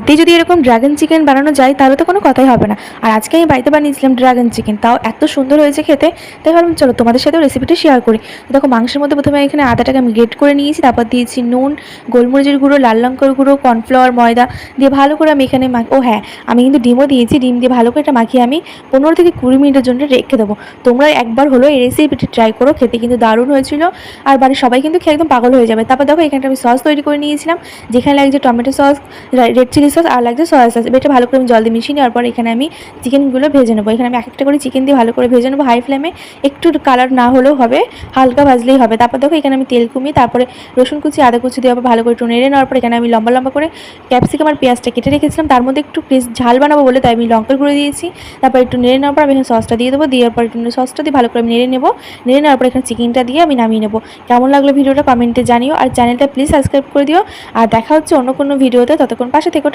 এতে যদি এরকম ড্রাগন চিকেন বানানো যায় তাহলে তো কোনো কথাই হবে না। আর আজকে আমি বাড়িতে বানিয়েছিলাম ড্রাগন চিকেন, তাও এত সুন্দর হয়েছে খেতে। তাই ভাবলাম চলো তোমাদের সাথেও রেসিপিটা শেয়ার করি। তো দেখো, মাংসের মধ্যে প্রথমে এখানে আদাটাকে আমি গ্রেট করে নিয়েছি, তারপর দিয়েছি নুন, গোলমরিচের গুঁড়ো, লাল লঙ্কার গুঁড়ো, কর্নফ্লাওয়ার, ময়দা দিয়ে ভালো করে আমি এখানে ও হ্যাঁ, আমি কিন্তু ডিমও দিয়েছি। ডিম দিয়ে ভালো করে এটা মাখিয়ে আমি 15 থেকে 20 মিনিটের জন্য রেখে দেবো। তোমরা একবার হলো এই রেসিপিটি ট্রাই করো, খেতে কিন্তু দারুণ হয়েছিল। আর বাড়ির সবাই কিন্তু খেয়ে একদম পাগল হয়ে যাবে। তারপর দেখো, এখানটা আমি সস তৈরি করে নিয়েছিলাম, যেখানে লাগছে tomato sauce, red chilli sauce আর লাগছে সয়া সস। এটা ভালো করে আমি জল দিয়ে মিশিয়ে নেওয়ার পর এখানে আমি চিকেনগুলো ভেজে নেবো। এখানে আমি এক একটা করে চিকেন দিয়ে ভালো করে ভেজে নেবো হাই ফ্লেমে। একটু কালার না হলেও হবে, হালকা ভাজলেই হবে। তারপর দেখো, এখানে আমি তেল কমিয়ে তারপরে রসুন কুচি, আদা কুচি দিয়ে আবার ভালো করে একটু নেড়ে নেওয়ার পর এখানে আমি লম্বা লম্বা করে ক্যাপসিকাম আর পেঁয়াজটা কেটে রেখেছিলাম। তার মধ্যে একটু ঝাল বানাবো বলে তাই আমি লঙ্কার গুঁড়ো দিয়েছি। তারপর একটু নেড়ে নেওয়ার পর আমি এখানে সসটা দিয়ে দেবো। দেওয়ার পর একটু সসটা দিয়ে ভালো করে আমি নেড়ে নেবো। নেড়ে নেওয়ার পর এখানে চিকেনটা দিয়ে আমি নামিয়ে নেবো। কেমন লাগলো ভিডিওটা কমেন্টে জানিও, আর চ্যানেলটা প্লিজ সাবস্ক্রাইব করে দিও। আর দেখা হচ্ছে অন্য কোনো ভিডিওতে, ততক্ষণ পাশে থেকো।